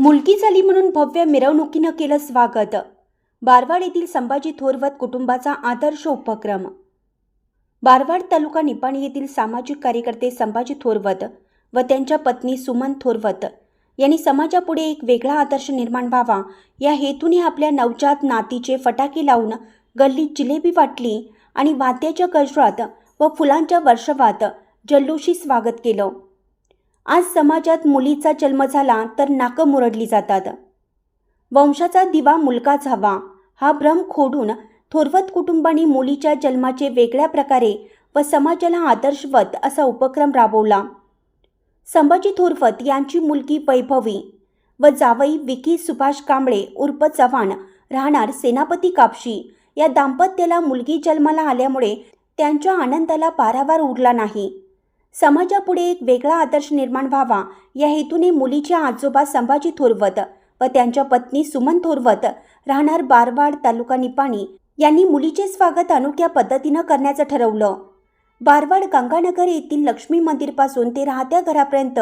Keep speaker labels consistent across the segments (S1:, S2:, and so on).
S1: मुलगी झाली म्हणून भव्य मिरवणुकीनं केलं स्वागत। बारवाड येथील संभाजी थोरवत कुटुंबाचा आदर्श उपक्रम। बारवाड तालुका निपाणी येथील सामाजिक कार्यकर्ते संभाजी थोरवत व त्यांच्या पत्नी सुमन थोरवत यांनी समाजापुढे एक वेगळा आदर्श निर्माण व्हावा या हेतूने आपल्या नवजात नातीचे फटाके लावून गल्लीत जिलेबी वाटली आणि वाद्याच्या गजरात व फुलांच्या वर्षावात जल्लोषी स्वागत केलं। आज समाजात मुलीचा जन्म झाला तर नाकं मुरडली जातात। वंशाचा दिवा मुलगाच हवा हा भ्रम खोडून थोरवत कुटुंबाने मुलीच्या जन्माचे वेगळ्या प्रकारे व समाजाला आदर्शवत असा उपक्रम राबवला। संभाजी थोरवत यांची मुलगी वैभवी व जावई विकी सुभाष कांबळे उर्फ चव्हाण राहणार सेनापती कापशी या दाम्पत्याला मुलगी जन्माला आल्यामुळे त्यांच्या आनंदाला पारावार उरला नाही। समाजापुढे एक वेगळा आदर्श निर्माण व्हावा या हेतूने मुलीचे आजोबा संभाजी थोरवत व त्यांच्या पत्नी सुमन थोरवत राहणार बारवाड तालुका निपाणी यांनी मुलीचे स्वागत अनोख्या पद्धतीने करण्याचं ठरवलं। बारवाड गंगानगर येथील लक्ष्मी मंदिरपासून ते राहत्या घरापर्यंत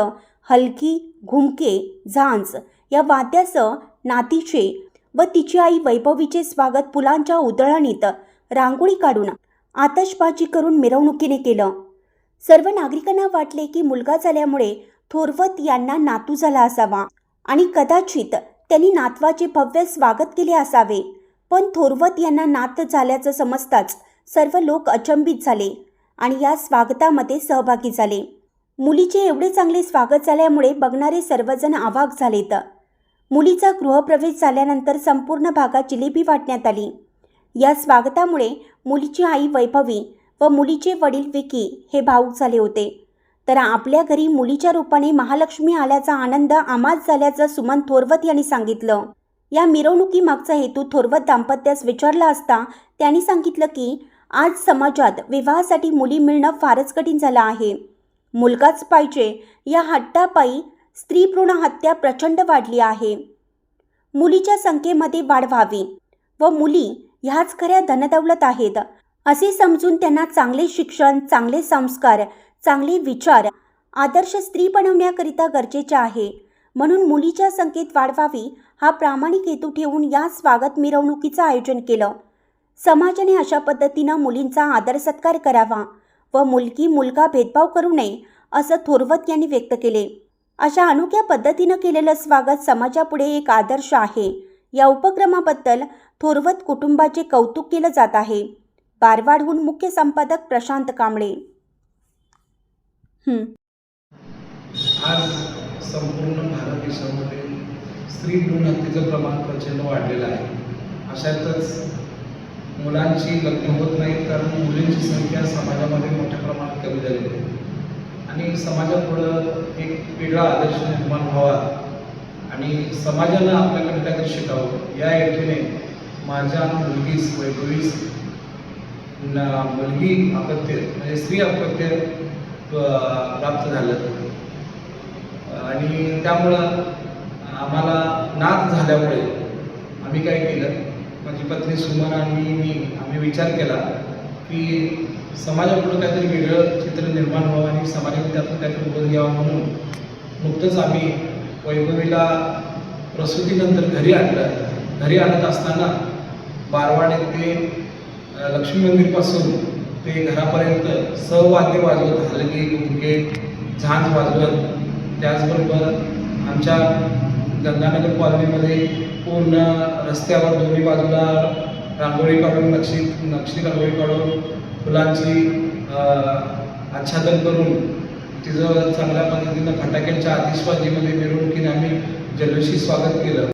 S1: हलकी, घुमके, झांज या वाद्यासह नातीचे व तिची आई वैभवीचे स्वागत फुलांच्या उधळणीत रांगोळी काढून आतषबाजी करून मिरवणुकीने केलं। सर्व नागरिकांना वाटले की मुलगा झाल्यामुळे थोरवत यांना नातू झाला असावा आणि कदाचित त्यांनी नातवाचे भव्य स्वागत केले असावे, पण थोरवत यांना नात झाल्याचं समजताच सर्व लोक अचंबित झाले आणि या स्वागतामध्ये सहभागी झाले। मुलीचे एवढे चांगले स्वागत झाल्यामुळे बघणारे सर्वजण अवाक झालेत। मुलीचा गृहप्रवेश झाल्यानंतर संपूर्ण भागात जिलेबी वाटण्यात आली। या स्वागतामुळे मुलीची आई वैभवी व मुलीचे वडील विकी हे भावुक झाले होते, तर आपल्या घरी मुलीच्या रूपाने महालक्ष्मी आल्याचा आनंद आम्हास झाल्याचं सुमन थोरवत यांनी सांगितलं। या मिरवणुकीमागचा हेतू थोरवत दाम्पत्यास विचारला असता त्यांनी सांगितलं की आज समाजात विवाहासाठी मुली मिळणं फारच कठीण झालं आहे। मुलगाच पाहिजे या हट्टापायी स्त्री भ्रूण हत्या प्रचंड वाढली आहे। मुलीच्या संख्येमध्ये वाढ व्हावी व मुली ह्याच खऱ्या धनदौलत आहेत असे समजून त्यांना चांगले शिक्षण, चांगले संस्कार, चांगले विचार, आदर्श स्त्री बनवण्याकरिता गरजेचे आहे। म्हणून मुलीच्या संख्येत वाढ व्हावी हा प्रामाणिक हेतू ठेवून या स्वागत मिरवणुकीचं आयोजन केलं। समाजाने अशा पद्धतीनं मुलींचा आदर सत्कार करावा व मुलगी मुलगा भेदभाव करू नये असं थोरवत यांनी व्यक्त केले। अशा अनोख्या पद्धतीनं केलेलं स्वागत समाजापुढे एक आदर्श आहे। या उपक्रमाबद्दल थोरवत कुटुंबाचे कौतुक केलं जात आहे। बारवाडहून मुख्य संपादक प्रशांत कांबळे।
S2: आज संपूर्ण भारत देशामध्ये स्त्री भ्रूण हत्येचं प्रमाण प्रचंड वाढलेलं आहे। अशातच मुलांची लग्न होत नाहीत कारण मुलींची संख्या समाजामध्ये मोठ्या प्रमाणात कमी झालेली आहे आणि समाजापुढं एक वेगळा आदर्श निर्माण व्हावा आणि समाजानं आपल्याकडे काहीतरी शिकावं या हेतूने माझ्या मुलगीस वैभवीस मुलगी अपत्य म्हणजे स्त्री अपत्य प्राप्त झालं आणि त्यामुळं आम्हाला नात झाल्यामुळे आम्ही काय केलं, माझी पत्नी सुमन आणि आम्ही विचार केला की समाजापुढं काहीतरी वेगळं चित्र निर्माण व्हावं आणि समाजाने त्यातून काहीतरी बोध घ्यावं म्हणून नुकतंच आम्ही वैभवीला प्रसूतीनंतर घरी आणलं। घरी आणत असताना बारवाड येथे लक्ष्मी मंदिरपासून ते घरापर्यंत सहवाद्य वाजवत हलगी, घुमके, झांज वाजवत त्याचबरोबर आमच्या गंगानगर कॉलनीमध्ये पूर्ण रस्त्यावर दोन्ही बाजूला रांगोळी काढून नक्षी रांगोळी काढून फुलांची आच्छादन करून तिचं चांगल्या पद्धतीनं फटाक्यांच्या आतिषबाजीमध्ये मिरवणुकीने आम्ही जल्लोषी स्वागत केलं।